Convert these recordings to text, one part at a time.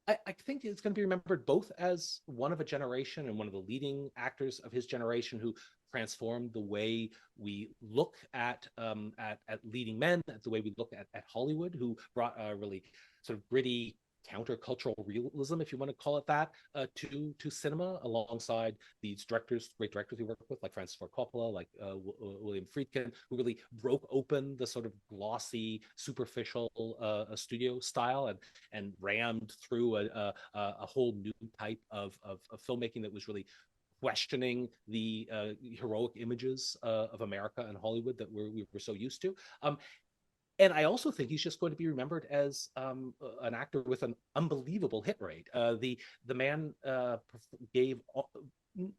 I think it's going to be remembered both as one of a generation and one of the leading actors of his generation who transformed the way we look at leading men, at the way we look at Hollywood, who brought a really sort of gritty countercultural realism, if you want to call it that, to cinema, alongside these directors, great directors he worked with, like Francis Ford Coppola, like William Friedkin, who really broke open the sort of glossy, superficial studio style and rammed through a whole new type of filmmaking that was really questioning the heroic images of America and Hollywood that we were so used to. And I also think he's just going to be remembered as an actor with an unbelievable hit rate. The man gave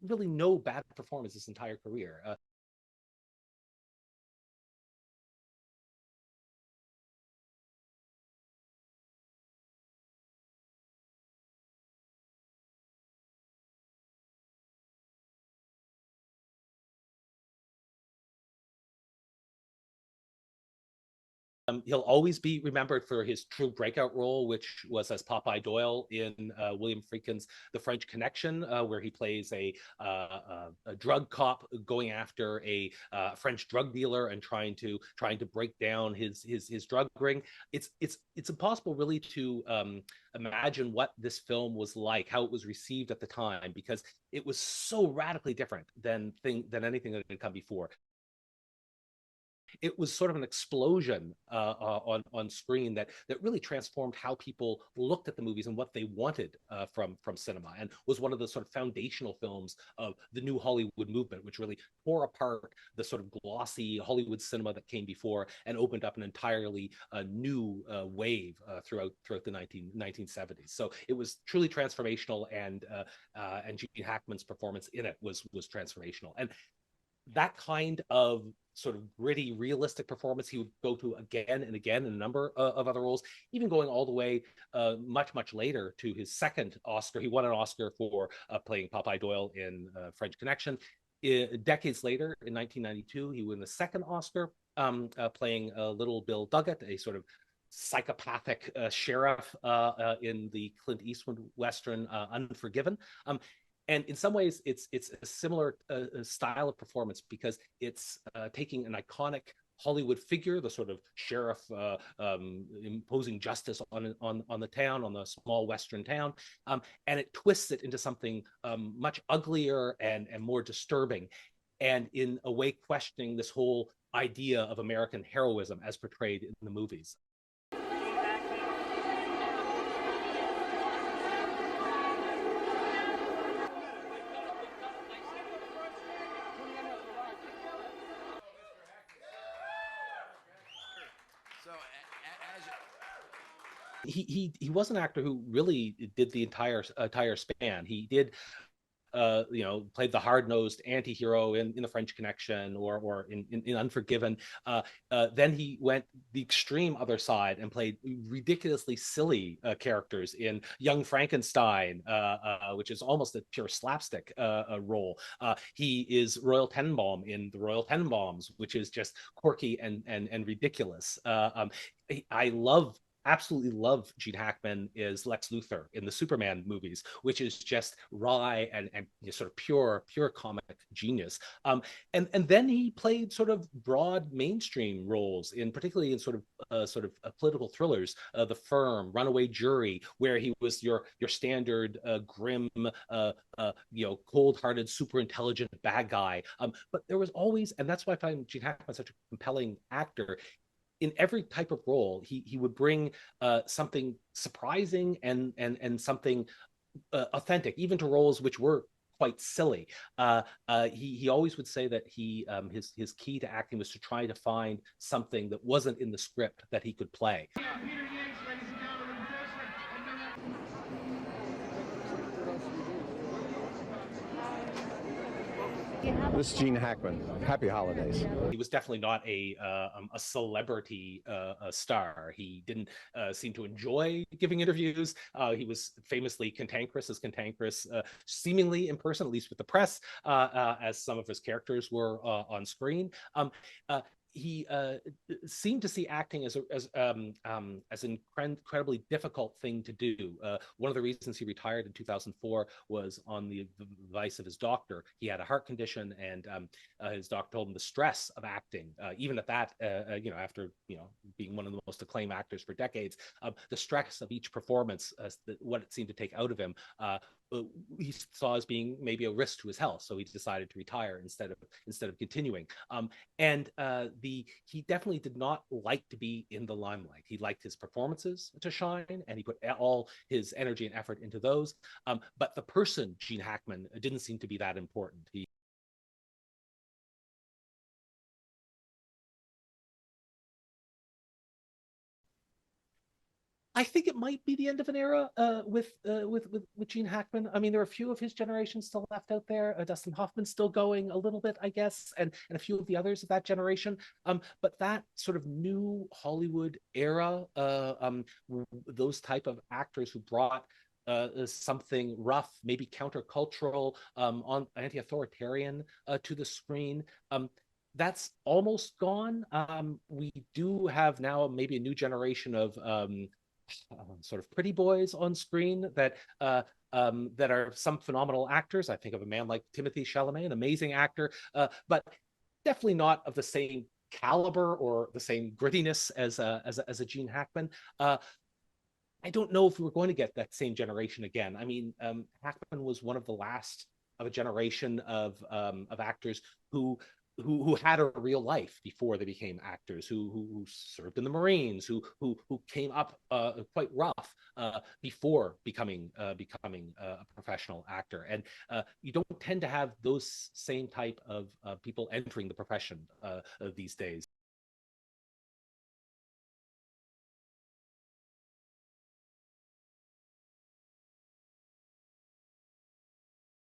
really no bad performance his entire career. He'll always be remembered for his true breakout role, which was as Popeye Doyle in William Friedkin's The French Connection, where he plays a drug cop going after a French drug dealer and trying to break down his drug ring. It's impossible really to imagine what this film was like, how it was received at the time, because it was so radically different than anything that had come before. It was sort of an explosion on screen that really transformed how people looked at the movies and what they wanted from cinema, and was one of the sort of foundational films of the new Hollywood movement, which really tore apart the sort of glossy Hollywood cinema that came before and opened up an entirely new wave throughout the 1970s. So it was truly transformational, and Gene Hackman's performance in it was transformational. And that kind of sort of gritty, realistic performance he would go to again and again in a number of other roles, even going all the way much later to his second Oscar. He won an Oscar for playing Popeye Doyle in French Connection. Decades later, in 1992, he won the second Oscar playing Little Bill Duggett, a sort of psychopathic sheriff in the Clint Eastwood Western Unforgiven. And in some ways, it's a similar style of performance, because it's taking an iconic Hollywood figure, the sort of sheriff imposing justice on the town, on the small Western town, and it twists it into something much uglier and more disturbing, and in a way questioning this whole idea of American heroism as portrayed in the movies. He was an actor who really did the entire span. He did played the hard-nosed anti-hero in The French Connection, or in Unforgiven. Then he went the extreme other side and played ridiculously silly characters in Young Frankenstein, which is almost a pure slapstick role. He is Royal Tenenbaum in The Royal Tenenbaums, which is just quirky and ridiculous. I absolutely love Gene Hackman is Lex Luthor in the Superman movies, which is just wry and sort of pure comic genius. And then he played sort of broad mainstream roles particularly in sort of political thrillers, The Firm, Runaway Jury, where he was your standard grim, cold-hearted, super intelligent bad guy. But there was always, and that's why I find Gene Hackman such a compelling actor, in every type of role, he would bring something surprising and something authentic, even to roles which were quite silly. He always would say that his key to acting was to try to find something that wasn't in the script that he could play. This is Gene Hackman. Happy holidays. He was definitely not a celebrity star. He didn't seem to enjoy giving interviews. He was famously cantankerous, seemingly in person, at least with the press, as some of his characters were on screen. He seemed to see acting as an incredibly difficult thing to do. One of the reasons he retired in 2004 was on the advice of his doctor. He had a heart condition, and his doctor told him the stress of acting, even at that, after being one of the most acclaimed actors for decades, the stress of each performance, what it seemed to take out of him. He saw as being maybe a risk to his health, so he decided to retire instead of continuing. He definitely did not like to be in the limelight. He liked his performances to shine, and he put all his energy and effort into those. But the person, Gene Hackman, didn't seem to be that important. I think it might be the end of an era with Gene Hackman. I mean, there are a few of his generation still left out there. Dustin Hoffman's still going a little bit, I guess, and a few of the others of that generation. But that sort of new Hollywood era, those type of actors who brought something rough, maybe countercultural, on anti-authoritarian to the screen. That's almost gone. We do have now maybe a new generation of sort of pretty boys on screen that are some phenomenal actors. I think of a man like Timothy Chalamet, an amazing actor, but definitely not of the same caliber or the same grittiness as a Gene Hackman. I don't know if we were going to get that same generation again. I mean, Hackman was one of the last of a generation of actors who had a real life before they became actors, who served in the Marines, who came up quite rough before becoming a professional actor. And you don't tend to have those same type of people entering the profession these days.